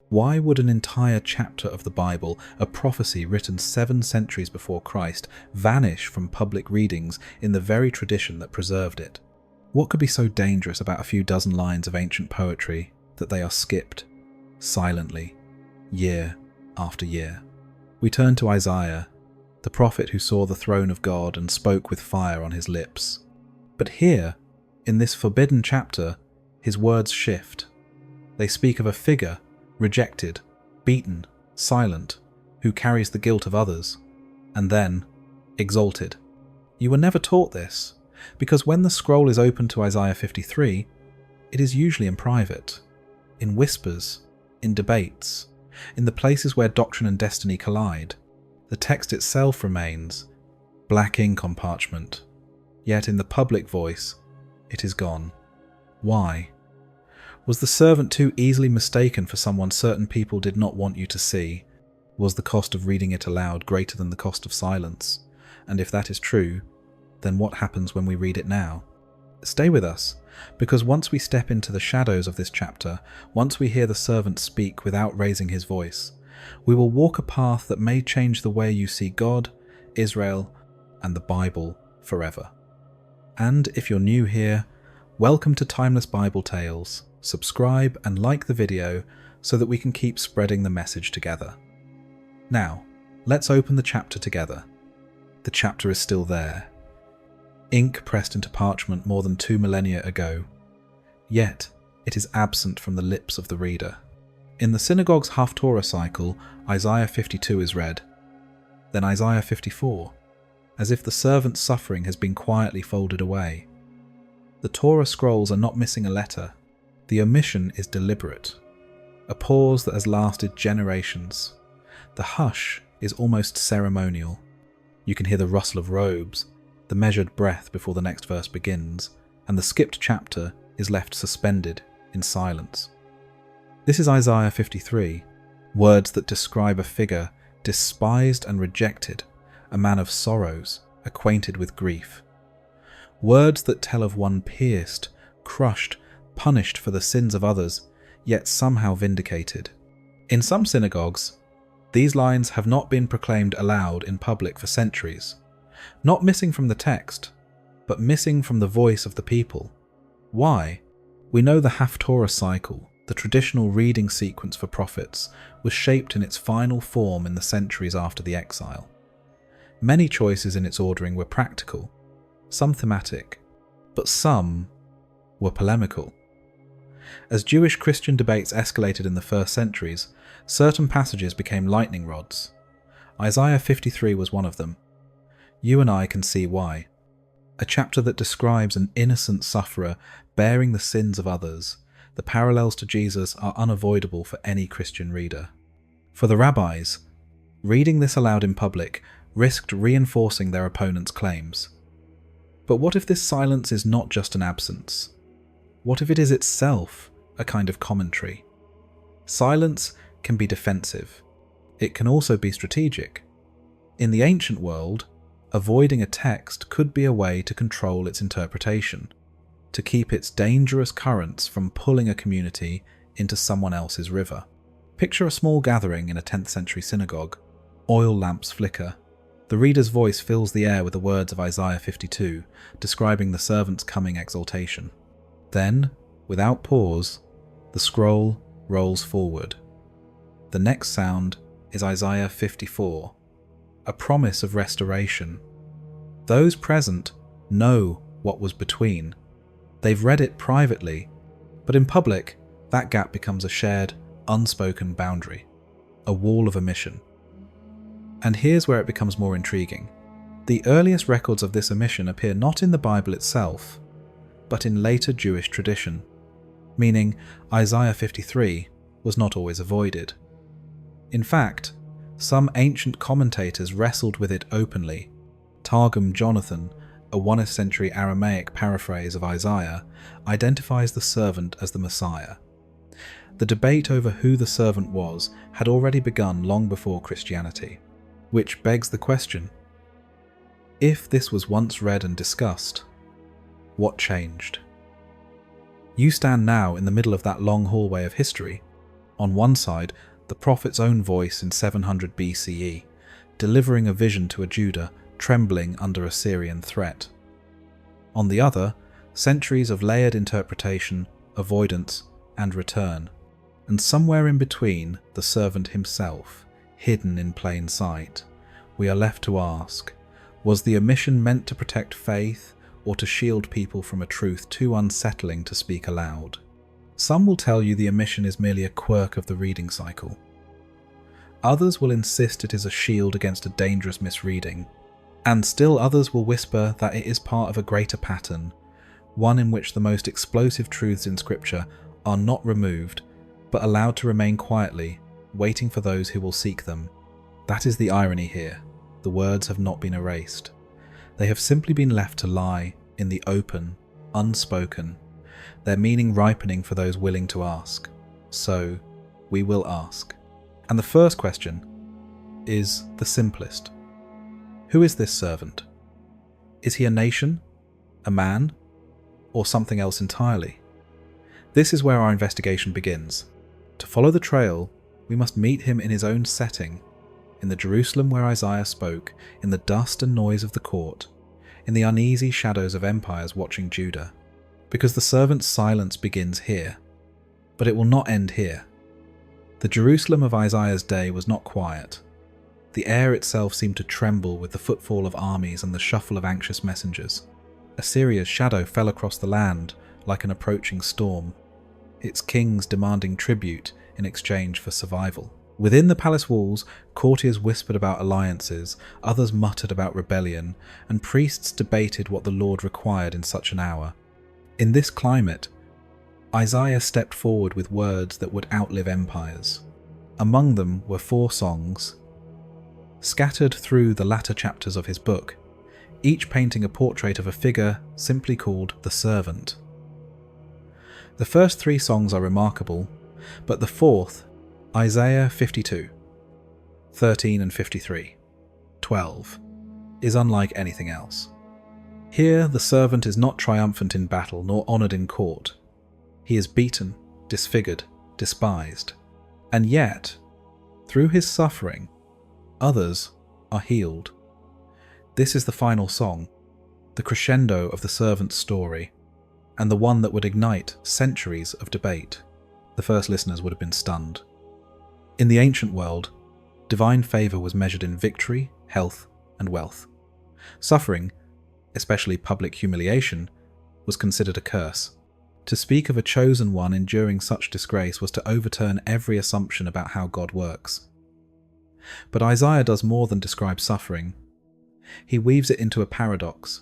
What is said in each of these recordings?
Why would an entire chapter of the Bible, a prophecy written 7 centuries before Christ, vanish from public readings in the very tradition that preserved it? What could be so dangerous about a few dozen lines of ancient poetry that they are skipped, silently, year after year? We turn to Isaiah, the prophet who saw the throne of God and spoke with fire on his lips. But here, in this forbidden chapter, his words shift. They speak of a figure, rejected, beaten, silent, who carries the guilt of others, and then exalted. You were never taught this, because when the scroll is opened to Isaiah 53, it is usually in private, in whispers, in debates, in the places where doctrine and destiny collide. The text itself remains, black ink on parchment, yet in the public voice, it is gone. Why? Was the servant too easily mistaken for someone certain people did not want you to see? Was the cost of reading it aloud greater than the cost of silence? And if that is true, then what happens when we read it now? Stay with us, because once we step into the shadows of this chapter, once we hear the servant speak without raising his voice, we will walk a path that may change the way you see God, Israel, and the Bible forever. And if you're new here, welcome to Timeless Bible Tales. Subscribe and like the video so that we can keep spreading the message together. Now, let's open the chapter together. The chapter is still there. Ink pressed into parchment more than 2 millennia ago. Yet, it is absent from the lips of the reader. In the synagogue's Haftorah cycle, Isaiah 52 is read, then Isaiah 54, as if the servant's suffering has been quietly folded away. The Torah scrolls are not missing a letter. The omission is deliberate, a pause that has lasted generations. The hush is almost ceremonial. You can hear the rustle of robes, the measured breath before the next verse begins, and the skipped chapter is left suspended in silence. This is Isaiah 53, words that describe a figure despised and rejected, a man of sorrows, acquainted with grief. Words that tell of one pierced, crushed, punished for the sins of others, yet somehow vindicated. In some synagogues, these lines have not been proclaimed aloud in public for centuries, not missing from the text, but missing from the voice of the people. Why? We know the Haftorah cycle, the traditional reading sequence for prophets, was shaped in its final form in the centuries after the exile. Many choices in its ordering were practical, some thematic, but some were polemical. As Jewish-Christian debates escalated in the first centuries, certain passages became lightning rods. Isaiah 53 was one of them. You and I can see why. A chapter that describes an innocent sufferer bearing the sins of others. The parallels to Jesus are unavoidable for any Christian reader. For the rabbis, reading this aloud in public risked reinforcing their opponents' claims. But what if this silence is not just an absence? What if it is itself a kind of commentary? Silence can be defensive. It can also be strategic. In the ancient world, avoiding a text could be a way to control its interpretation, to keep its dangerous currents from pulling a community into someone else's river. Picture a small gathering in a 10th century synagogue. Oil lamps flicker. The reader's voice fills the air with the words of Isaiah 52, describing the servant's coming exaltation. Then, without pause, the scroll rolls forward. The next sound is Isaiah 54, a promise of restoration. Those present know what was between. They've read it privately, but in public, that gap becomes a shared, unspoken boundary, a wall of omission. And here's where it becomes more intriguing. The earliest records of this omission appear not in the Bible itself, but in later Jewish tradition, meaning Isaiah 53 was not always avoided. In fact, some ancient commentators wrestled with it openly. Targum Jonathan, a 1st century Aramaic paraphrase of Isaiah, identifies the servant as the Messiah. The debate over who the servant was had already begun long before Christianity, which begs the question: if this was once read and discussed, what changed? You stand now in the middle of that long hallway of history. On one side, the prophet's own voice in 700 BCE, delivering a vision to a Judah trembling under Assyrian threat. On the other, centuries of layered interpretation, avoidance, and return. And somewhere in between, the servant himself, hidden in plain sight. We are left to ask, was the omission meant to protect faith or to shield people from a truth too unsettling to speak aloud? Some will tell you the omission is merely a quirk of the reading cycle. Others will insist it is a shield against a dangerous misreading, and still others will whisper that it is part of a greater pattern, one in which the most explosive truths in Scripture are not removed, but allowed to remain quietly, waiting for those who will seek them. That is the irony here. The words have not been erased. They have simply been left to lie in the open, unspoken, their meaning ripening for those willing to ask. So, we will ask. And the first question is the simplest. Who is this servant? Is he a nation, a man, or something else entirely? This is where our investigation begins. To follow the trail, we must meet him in his own setting, in the Jerusalem where Isaiah spoke, in the dust and noise of the court, in the uneasy shadows of empires watching Judah. Because the servant's silence begins here, but it will not end here. The Jerusalem of Isaiah's day was not quiet. The air itself seemed to tremble with the footfall of armies and the shuffle of anxious messengers. Assyria's shadow fell across the land like an approaching storm, its kings demanding tribute in exchange for survival. Within the palace walls, courtiers whispered about alliances, others muttered about rebellion, and priests debated what the Lord required in such an hour. In this climate, Isaiah stepped forward with words that would outlive empires. Among them were 4 songs, scattered through the latter chapters of his book, each painting a portrait of a figure simply called the servant. The first 3 songs are remarkable, but the 4th, Isaiah 52, 13 and 53, 12, is unlike anything else. Here the servant is not triumphant in battle nor honoured in court. He is beaten, disfigured, despised, and yet, through his suffering, others are healed. This is the final song, the crescendo of the servant's story, and the one that would ignite centuries of debate. The first listeners would have been stunned. In the ancient world, divine favour was measured in victory, health, and wealth. Suffering, especially public humiliation, was considered a curse. To speak of a chosen one enduring such disgrace was to overturn every assumption about how God works. But Isaiah does more than describe suffering. He weaves it into a paradox.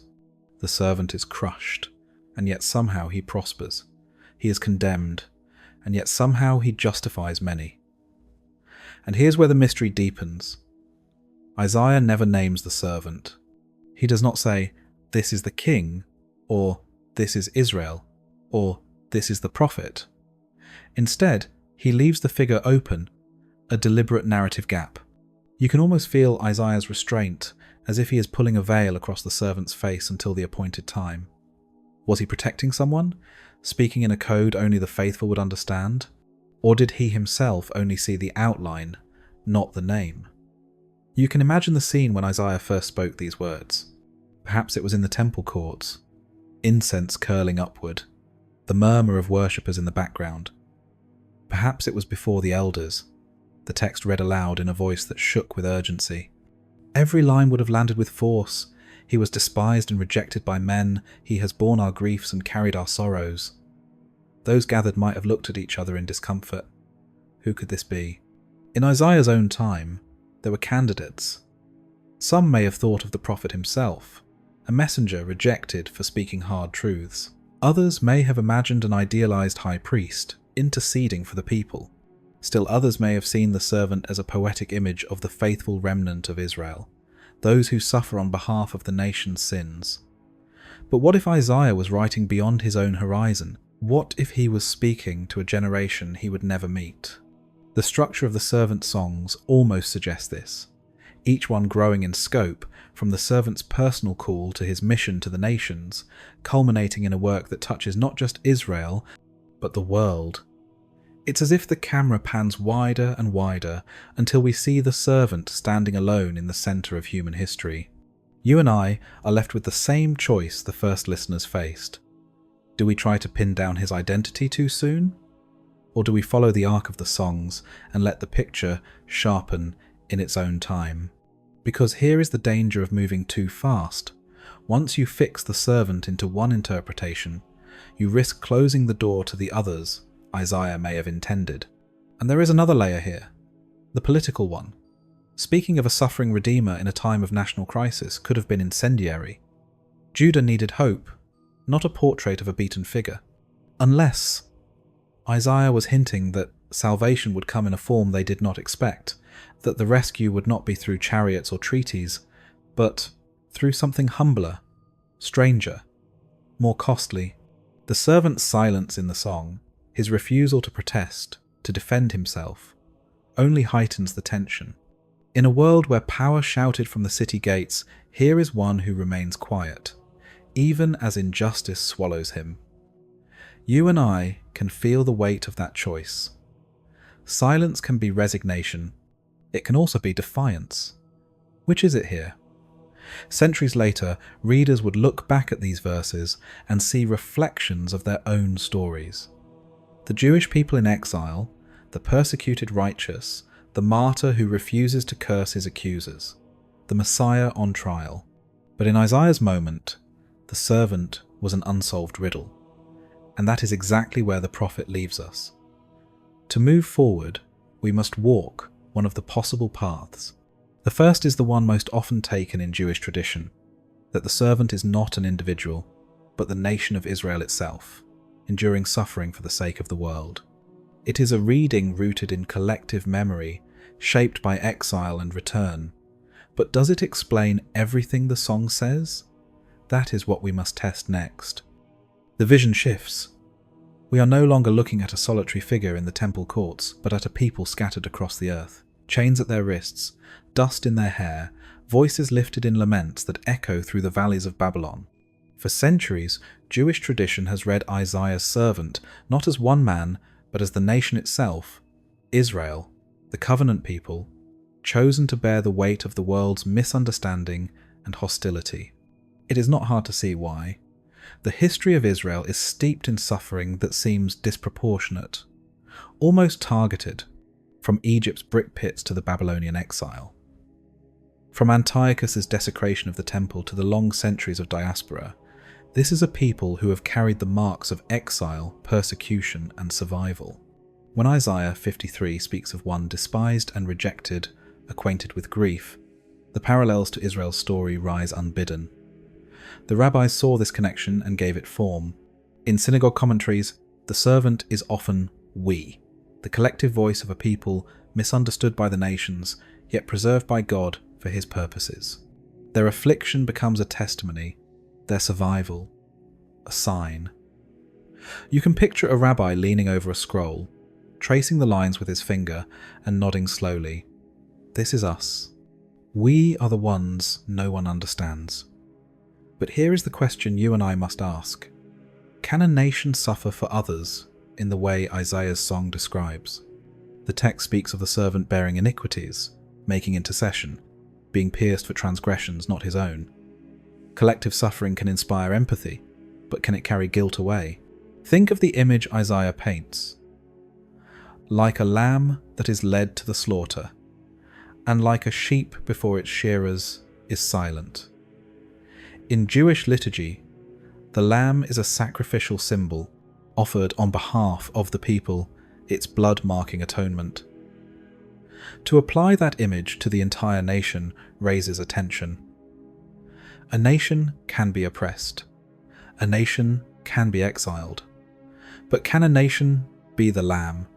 The servant is crushed, and yet somehow he prospers. He is condemned, and yet somehow he justifies many. And here's where the mystery deepens. Isaiah never names the servant. He does not say, "This is the king," or "This is Israel," or "This is the prophet." Instead, he leaves the figure open, a deliberate narrative gap. You can almost feel Isaiah's restraint, as if he is pulling a veil across the servant's face until the appointed time. Was he protecting someone, speaking in a code only the faithful would understand? Or did he himself only see the outline, not the name? You can imagine the scene when Isaiah first spoke these words. Perhaps it was in the temple courts, incense curling upward, the murmur of worshippers in the background. Perhaps it was before the elders, the text read aloud in a voice that shook with urgency. Every line would have landed with force. He was despised and rejected by men. He has borne our griefs and carried our sorrows. Those gathered might have looked at each other in discomfort. Who could this be? In Isaiah's own time, there were candidates. Some may have thought of the prophet himself, a messenger rejected for speaking hard truths. Others may have imagined an idealized high priest, interceding for the people. Still others may have seen the servant as a poetic image of the faithful remnant of Israel, those who suffer on behalf of the nation's sins. But what if Isaiah was writing beyond his own horizon? What if he was speaking to a generation he would never meet? The structure of the servant's songs almost suggests this, each one growing in scope from the servant's personal call to his mission to the nations, culminating in a work that touches not just Israel, but the world. It's as if the camera pans wider and wider until we see the servant standing alone in the centre of human history. You and I are left with the same choice the first listeners faced. Do we try to pin down his identity too soon? Or do we follow the arc of the songs and let the picture sharpen in its own time? Because here is the danger of moving too fast. Once you fix the servant into one interpretation, you risk closing the door to the others Isaiah may have intended. And there is another layer here, the political one. Speaking of a suffering redeemer in a time of national crisis could have been incendiary. Judah needed hope, not a portrait of a beaten figure. Unless Isaiah was hinting that salvation would come in a form they did not expect, that the rescue would not be through chariots or treaties, but through something humbler, stranger, more costly. The servant's silence in the song, his refusal to protest, to defend himself, only heightens the tension. In a world where power shouted from the city gates, here is one who remains quiet, even as injustice swallows him. You and I can feel the weight of that choice. Silence can be resignation. It can also be defiance. Which is it here? Centuries later, readers would look back at these verses and see reflections of their own stories. The Jewish people in exile, the persecuted righteous, the martyr who refuses to curse his accusers, the Messiah on trial. But in Isaiah's moment, the servant was an unsolved riddle. And that is exactly where the prophet leaves us. To move forward, we must walk one of the possible paths. The first is the one most often taken in Jewish tradition, that the servant is not an individual, but the nation of Israel itself, enduring suffering for the sake of the world. It is a reading rooted in collective memory, shaped by exile and return. But does it explain everything the song says? That is what we must test next. The vision shifts. We are no longer looking at a solitary figure in the temple courts, but at a people scattered across the earth, chains at their wrists, dust in their hair, voices lifted in laments that echo through the valleys of Babylon. For centuries, Jewish tradition has read Isaiah's servant not as one man, but as the nation itself, Israel, the covenant people, chosen to bear the weight of the world's misunderstanding and hostility. It is not hard to see why. The history of Israel is steeped in suffering that seems disproportionate, almost targeted, from Egypt's brick pits to the Babylonian exile. From Antiochus's desecration of the temple to the long centuries of diaspora, this is a people who have carried the marks of exile, persecution, and survival. When Isaiah 53 speaks of one despised and rejected, acquainted with grief, the parallels to Israel's story rise unbidden. The rabbis saw this connection and gave it form. In synagogue commentaries, the servant is often we, the collective voice of a people misunderstood by the nations, yet preserved by God for his purposes. Their affliction becomes a testimony, their survival, a sign. You can picture a rabbi leaning over a scroll, tracing the lines with his finger and nodding slowly. This is us. We are the ones no one understands. But here is the question you and I must ask. Can a nation suffer for others in the way Isaiah's song describes? The text speaks of the servant bearing iniquities, making intercession, being pierced for transgressions not his own. Collective suffering can inspire empathy, but can it carry guilt away? Think of the image Isaiah paints. Like a lamb that is led to the slaughter, and like a sheep before its shearers is silent. In Jewish liturgy, the lamb is a sacrificial symbol, offered on behalf of the people, its blood marking atonement. To apply that image to the entire nation raises attention. A nation can be oppressed. A nation can be exiled. But can a nation be the lamb?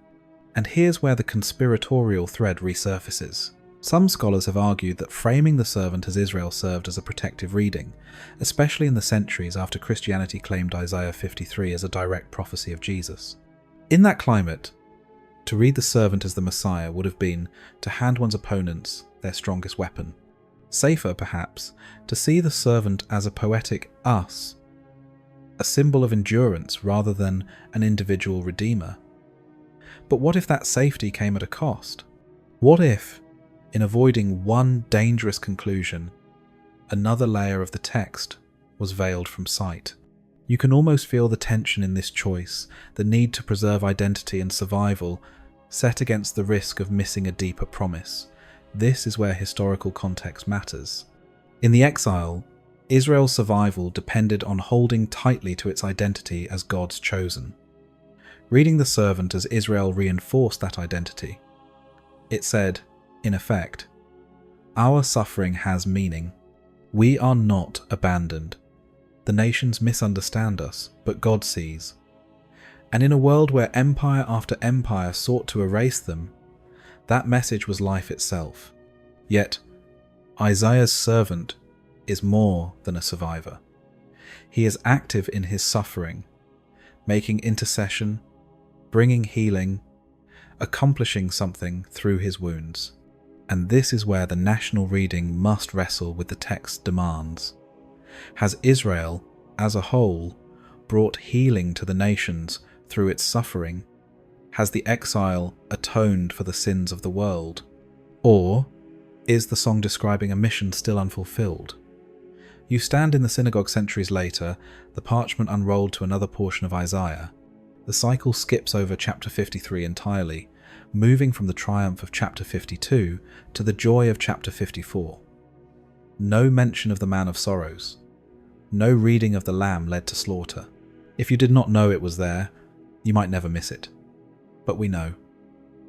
And here's where the conspiratorial thread resurfaces. Some scholars have argued that framing the servant as Israel served as a protective reading, especially in the centuries after Christianity claimed Isaiah 53 as a direct prophecy of Jesus. In that climate, to read the servant as the Messiah would have been to hand one's opponents their strongest weapon. Safer, perhaps, to see the servant as a poetic us, a symbol of endurance rather than an individual redeemer. But what if that safety came at a cost? What if, in avoiding one dangerous conclusion, another layer of the text was veiled from sight? You can almost feel the tension in this choice, the need to preserve identity and survival, set against the risk of missing a deeper promise. This is where historical context matters. In the exile, Israel's survival depended on holding tightly to its identity as God's chosen. Reading the servant as Israel reinforced that identity, it said, in effect, "Our suffering has meaning. We are not abandoned. The nations misunderstand us, but God sees." And in a world where empire after empire sought to erase them, that message was life itself. Yet, Isaiah's servant is more than a survivor. He is active in his suffering, making intercession, bringing healing, accomplishing something through his wounds. And this is where the national reading must wrestle with the text's demands. Has Israel, as a whole, brought healing to the nations through its suffering? Has the exile atoned for the sins of the world? Or is the song describing a mission still unfulfilled? You stand in the synagogue centuries later, the parchment unrolled to another portion of Isaiah. The cycle skips over chapter 53 entirely, moving from the triumph of chapter 52 to the joy of chapter 54. No mention of the man of sorrows. No reading of the lamb led to slaughter. If you did not know it was there, you might never miss it. But we know.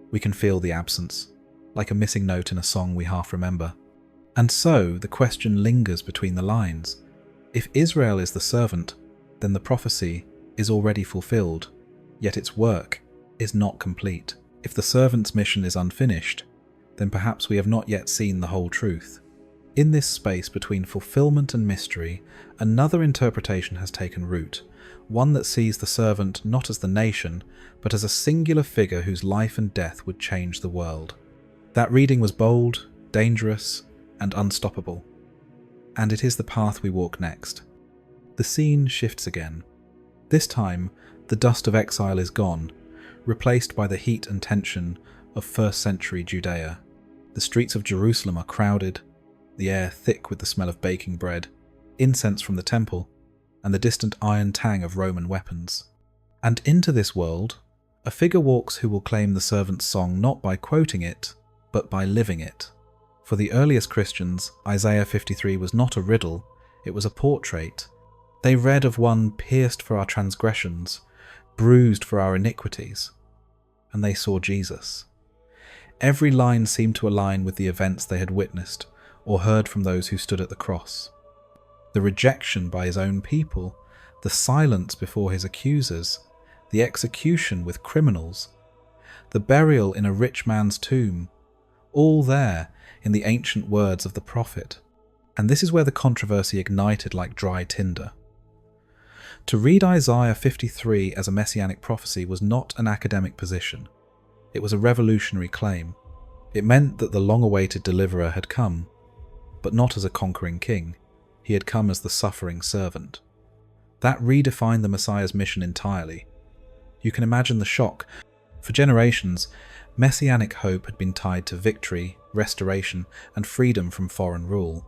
We can feel the absence, like a missing note in a song we half remember. And so the question lingers between the lines. If Israel is the servant, then the prophecy is already fulfilled, yet its work is not complete. If the servant's mission is unfinished, then perhaps we have not yet seen the whole truth. In this space between fulfillment and mystery, another interpretation has taken root, one that sees the servant not as the nation, but as a singular figure whose life and death would change the world. That reading was bold, dangerous, and unstoppable. And it is the path we walk next. The scene shifts again. This time, the dust of exile is gone, replaced by the heat and tension of first-century Judea. The streets of Jerusalem are crowded, the air thick with the smell of baking bread, incense from the temple, and the distant iron tang of Roman weapons. And into this world, a figure walks who will claim the servant's song not by quoting it, but by living it. For the earliest Christians, Isaiah 53 was not a riddle, it was a portrait. They read of one pierced for our transgressions, bruised for our iniquities, and they saw Jesus. Every line seemed to align with the events they had witnessed or heard from those who stood at the cross. The rejection by his own people, the silence before his accusers, the execution with criminals, the burial in a rich man's tomb, all there in the ancient words of the prophet. And this is where the controversy ignited like dry tinder. To read Isaiah 53 as a messianic prophecy was not an academic position. It was a revolutionary claim. It meant that the long-awaited deliverer had come, but not as a conquering king. He had come as the suffering servant. That redefined the Messiah's mission entirely. You can imagine the shock. For generations, messianic hope had been tied to victory, restoration, and freedom from foreign rule.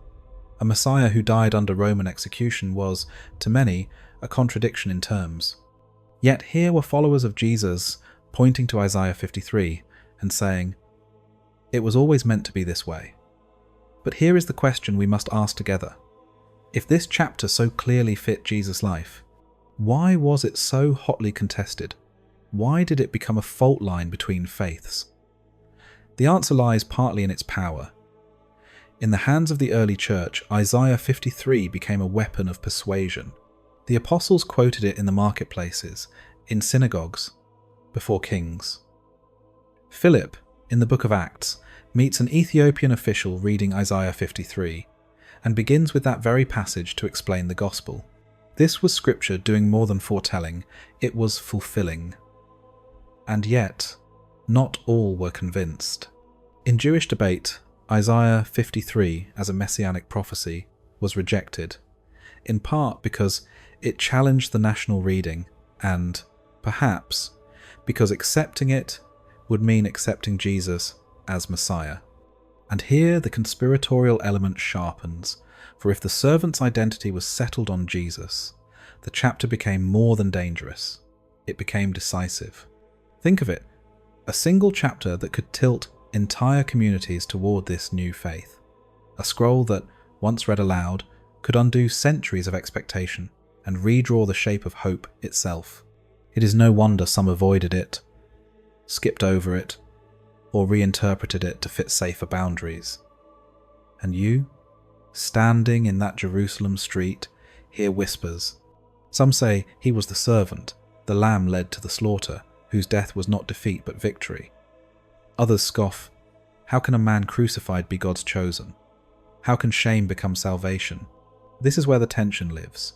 A Messiah who died under Roman execution was, to many, a contradiction in terms. Yet here were followers of Jesus pointing to Isaiah 53 and saying, "It was always meant to be this way." But here is the question we must ask together. If this chapter so clearly fit Jesus' life, why was it so hotly contested? Why did it become a fault line between faiths? The answer lies partly in its power. In the hands of the early church, Isaiah 53 became a weapon of persuasion. The apostles quoted it in the marketplaces, in synagogues, before kings. Philip, in the book of Acts, meets an Ethiopian official reading Isaiah 53, and begins with that very passage to explain the gospel. This was scripture doing more than foretelling, it was fulfilling. And yet, not all were convinced. In Jewish debate, Isaiah 53 as a messianic prophecy was rejected, in part because it challenged the national reading and, perhaps, because accepting it would mean accepting Jesus as Messiah. And here the conspiratorial element sharpens, for if the servant's identity was settled on Jesus, the chapter became more than dangerous. It became decisive. Think of it, a single chapter that could tilt entire communities toward this new faith. A scroll that, once read aloud, could undo centuries of expectation and redraw the shape of hope itself. It is no wonder some avoided it, skipped over it, or reinterpreted it to fit safer boundaries. And you, standing in that Jerusalem street, hear whispers. Some say he was the servant, the lamb led to the slaughter, whose death was not defeat but victory. Others scoff, how can a man crucified be God's chosen? How can shame become salvation? This is where the tension lives.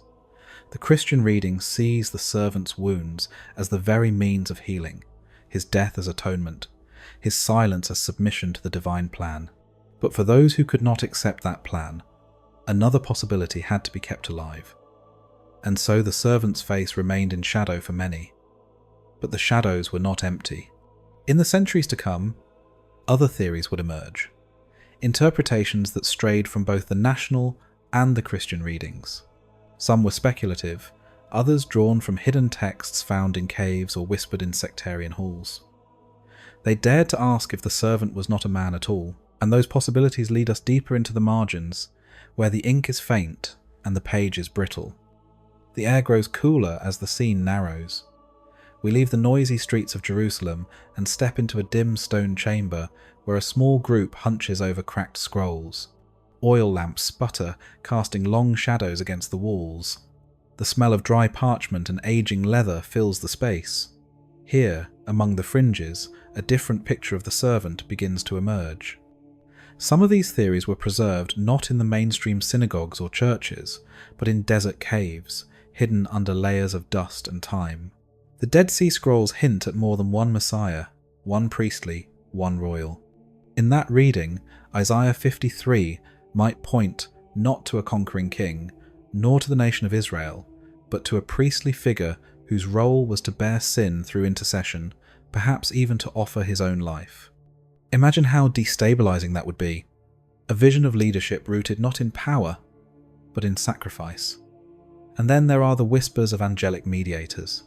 The Christian reading sees the servant's wounds as the very means of healing, his death as atonement, his silence as submission to the divine plan. But for those who could not accept that plan, another possibility had to be kept alive. And so the servant's face remained in shadow for many. But the shadows were not empty. In the centuries to come, other theories would emerge, interpretations that strayed from both the national and the Christian readings. Some were speculative, others drawn from hidden texts found in caves or whispered in sectarian halls. They dared to ask if the servant was not a man at all, and those possibilities lead us deeper into the margins, where the ink is faint and the page is brittle. The air grows cooler as the scene narrows. We leave the noisy streets of Jerusalem and step into a dim stone chamber where a small group hunches over cracked scrolls. Oil lamps sputter, casting long shadows against the walls. The smell of dry parchment and aging leather fills the space. Here, among the fringes, a different picture of the servant begins to emerge. Some of these theories were preserved not in the mainstream synagogues or churches, but in desert caves, hidden under layers of dust and time. The Dead Sea Scrolls hint at more than one Messiah, one priestly, one royal. In that reading, Isaiah 53 might point not to a conquering king, nor to the nation of Israel, but to a priestly figure whose role was to bear sin through intercession, perhaps even to offer his own life. Imagine how destabilizing that would be. A vision of leadership rooted not in power, but in sacrifice. And then there are the whispers of angelic mediators.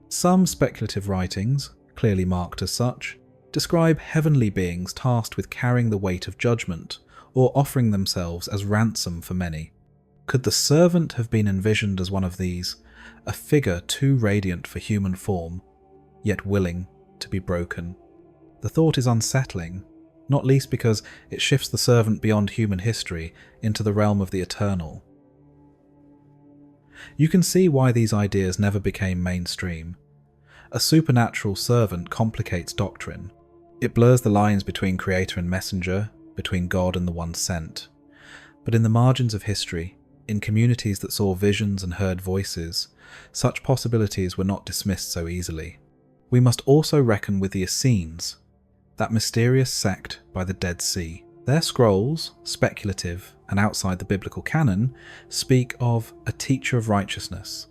Some speculative writings, clearly marked as such, describe heavenly beings tasked with carrying the weight of judgment, or offering themselves as ransom for many. Could the servant have been envisioned as one of these, a figure too radiant for human form, yet willing to be broken? The thought is unsettling, not least because it shifts the servant beyond human history into the realm of the eternal. You can see why these ideas never became mainstream. A supernatural servant complicates doctrine. It blurs the lines between creator and messenger, between God and the one sent. But in the margins of history, in communities that saw visions and heard voices, such possibilities were not dismissed so easily. We must also reckon with the Essenes, that mysterious sect by the Dead Sea. Their scrolls, speculative and outside the biblical canon, speak of a teacher of righteousness,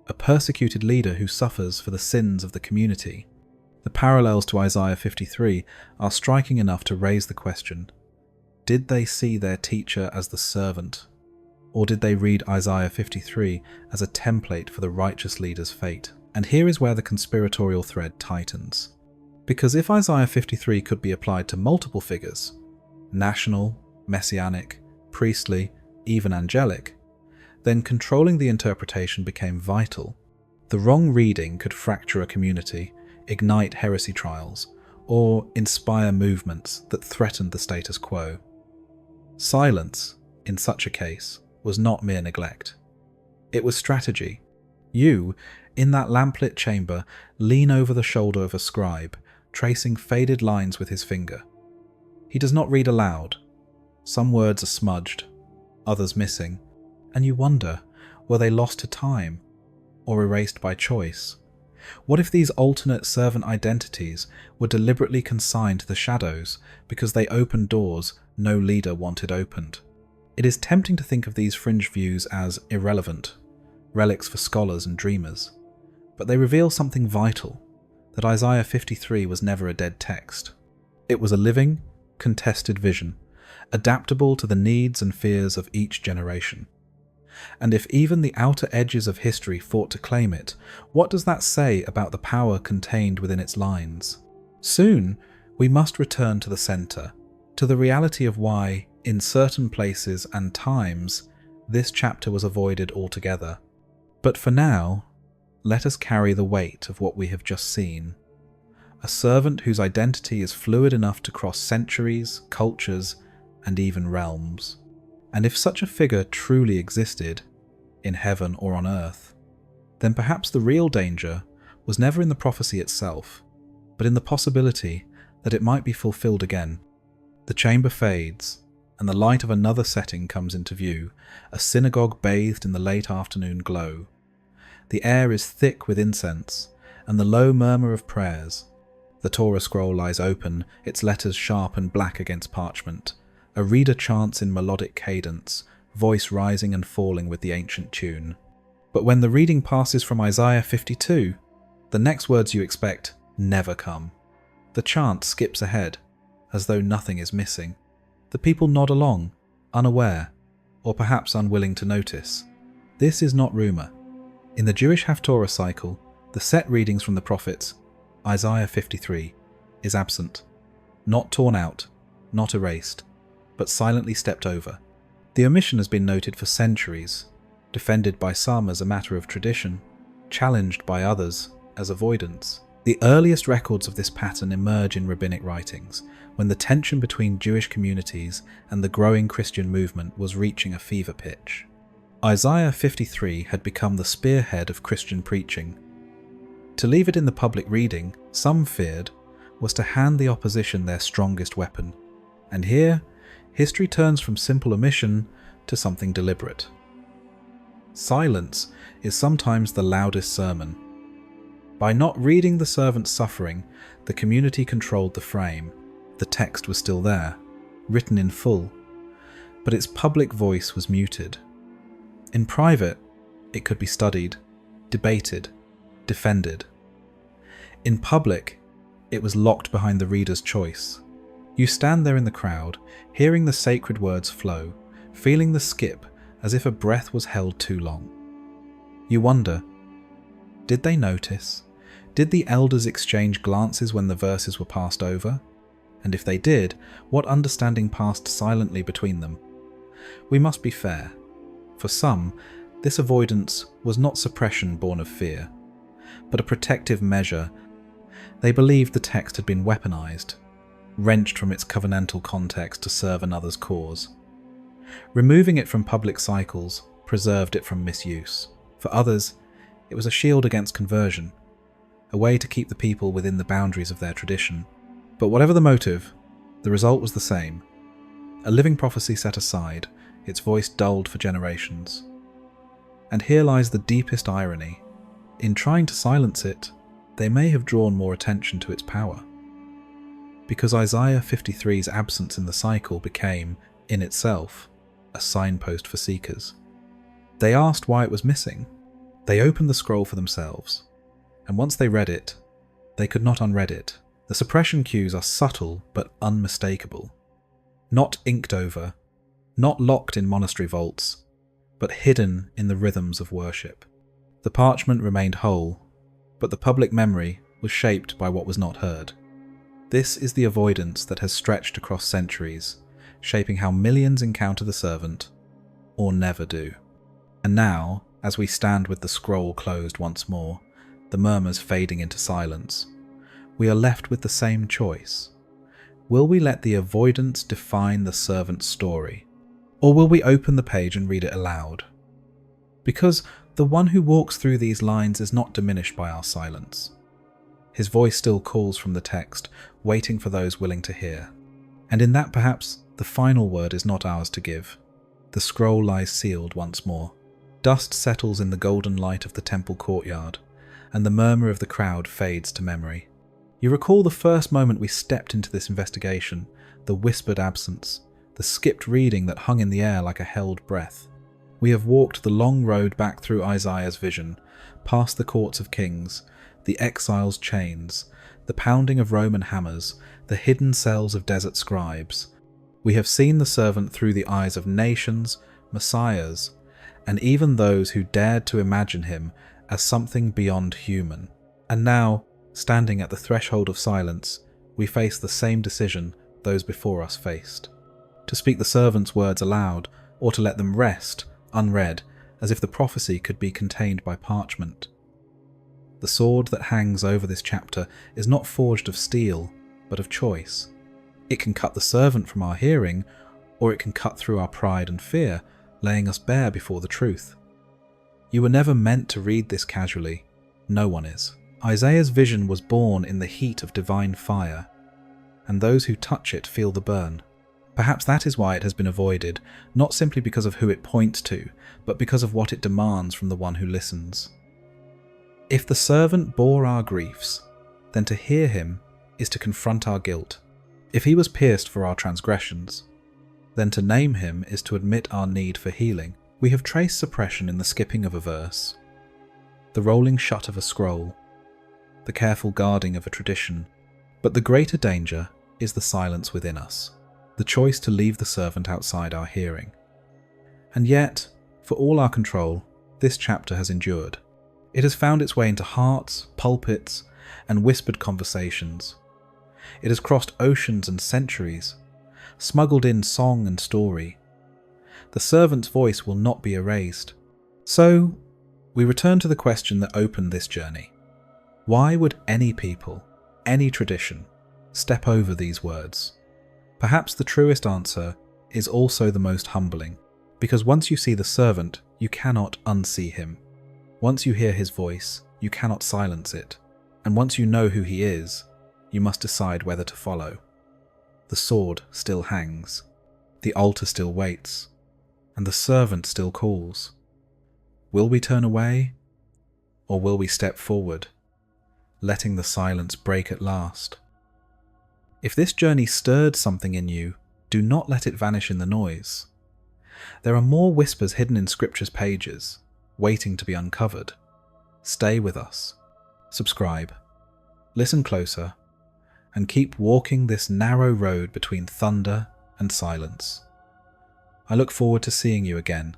a persecuted leader who suffers for the sins of the community. The parallels to Isaiah 53 are striking enough to raise the question, did they see their teacher as the servant, or did they read Isaiah 53 as a template for the righteous leader's fate? And here is where the conspiratorial thread tightens. Because if Isaiah 53 could be applied to multiple figures, national, messianic, priestly, even angelic, then controlling the interpretation became vital. The wrong reading could fracture a community, ignite heresy trials, or inspire movements that threatened the status quo. Silence, in such a case, was not mere neglect. It was strategy. You, in that lamplit chamber, lean over the shoulder of a scribe, tracing faded lines with his finger. He does not read aloud. Some words are smudged, others missing, and you wonder, were they lost to time, or erased by choice? What if these alternate servant identities were deliberately consigned to the shadows because they opened doors no leader wanted opened? It is tempting to think of these fringe views as irrelevant, relics for scholars and dreamers, but they reveal something vital. that Isaiah 53 was never a dead text. It was a living, contested vision, adaptable to the needs and fears of each generation. And if even the outer edges of history fought to claim it, what does that say about the power contained within its lines? Soon, we must return to the centre, to the reality of why, in certain places and times, this chapter was avoided altogether. But for now, let us carry the weight of what we have just seen. A servant whose identity is fluid enough to cross centuries, cultures, and even realms. And if such a figure truly existed, in heaven or on earth, then perhaps the real danger was never in the prophecy itself, but in the possibility that it might be fulfilled again. The chamber fades, and the light of another setting comes into view, a synagogue bathed in the late afternoon glow. The air is thick with incense, and the low murmur of prayers. The Torah scroll lies open, its letters sharp and black against parchment. A reader chants in melodic cadence, voice rising and falling with the ancient tune. But when the reading passes from Isaiah 52, the next words you expect never come. The chant skips ahead, as though nothing is missing. The people nod along, unaware, or perhaps unwilling to notice. This is not rumour. In the Jewish Haftorah cycle, the set readings from the prophets, Isaiah 53, is absent. Not torn out, not erased, but silently stepped over. The omission has been noted for centuries, defended by some as a matter of tradition, challenged by others as avoidance. The earliest records of this pattern emerge in rabbinic writings, when the tension between Jewish communities and the growing Christian movement was reaching a fever pitch. Isaiah 53 had become the spearhead of Christian preaching. To leave it in the public reading, some feared, was to hand the opposition their strongest weapon. And here, history turns from simple omission to something deliberate. Silence is sometimes the loudest sermon. By not reading the servant's suffering, the community controlled the frame. The text was still there, written in full, but its public voice was muted. In private, it could be studied, debated, defended. In public, it was locked behind the reader's choice. You stand there in the crowd, hearing the sacred words flow, feeling the skip as if a breath was held too long. You wonder, did they notice? Did the elders exchange glances when the verses were passed over? And if they did, what understanding passed silently between them? We must be fair. For some, this avoidance was not suppression born of fear, but a protective measure. They believed the text had been weaponized, wrenched from its covenantal context to serve another's cause. Removing it from public cycles preserved it from misuse. For others, it was a shield against conversion, a way to keep the people within the boundaries of their tradition. But whatever the motive, the result was the same. A living prophecy set aside, its voice dulled for generations. And here lies the deepest irony. In trying to silence it, they may have drawn more attention to its power. Because Isaiah 53's absence in the cycle became, in itself, a signpost for seekers. They asked why it was missing. They opened the scroll for themselves. And once they read it, they could not unread it. The suppression cues are subtle but unmistakable. Not inked over, not locked in monastery vaults, but hidden in the rhythms of worship. The parchment remained whole, but the public memory was shaped by what was not heard. This is the avoidance that has stretched across centuries, shaping how millions encounter the servant, or never do. And now, as we stand with the scroll closed once more, the murmurs fading into silence, we are left with the same choice. Will we let the avoidance define the servant's story, or will we open the page and read it aloud? Because the one who walks through these lines is not diminished by our silence. His voice still calls from the text, waiting for those willing to hear. And in that perhaps the final word is not ours to give. The scroll lies sealed once more. Dust settles in the golden light of the temple courtyard, and the murmur of the crowd fades to memory. You recall the first moment we stepped into this investigation, the whispered absence, the skipped reading that hung in the air like a held breath. We have walked the long road back through Isaiah's vision, past the courts of kings, the exile's chains, the pounding of Roman hammers, the hidden cells of desert scribes. We have seen the servant through the eyes of nations, messiahs, and even those who dared to imagine him as something beyond human. And now, standing at the threshold of silence, we face the same decision those before us faced. To speak the servant's words aloud, or to let them rest, unread, as if the prophecy could be contained by parchment. The sword that hangs over this chapter is not forged of steel, but of choice. It can cut the servant from our hearing, or it can cut through our pride and fear, laying us bare before the truth. You were never meant to read this casually. No one is. Isaiah's vision was born in the heat of divine fire, and those who touch it feel the burn. Perhaps that is why it has been avoided, not simply because of who it points to, but because of what it demands from the one who listens. If the servant bore our griefs, then to hear him is to confront our guilt. If he was pierced for our transgressions, then to name him is to admit our need for healing. We have traced suppression in the skipping of a verse, the rolling shut of a scroll, the careful guarding of a tradition, but the greater danger is the silence within us, the choice to leave the servant outside our hearing. And yet, for all our control, this chapter has endured. It has found its way into hearts, pulpits, and whispered conversations. It has crossed oceans and centuries, smuggled in song and story. The servant's voice will not be erased. So, we return to the question that opened this journey. Why would any people, any tradition, step over these words? Perhaps the truest answer is also the most humbling, because once you see the servant, you cannot unsee him. Once you hear his voice, you cannot silence it. And once you know who he is, you must decide whether to follow. The sword still hangs, the altar still waits, and the servant still calls. Will we turn away, or will we step forward, letting the silence break at last? If this journey stirred something in you, do not let it vanish in the noise. There are more whispers hidden in Scripture's pages, waiting to be uncovered. Stay with us. Subscribe. Listen closer, and keep walking this narrow road between thunder and silence. I look forward to seeing you again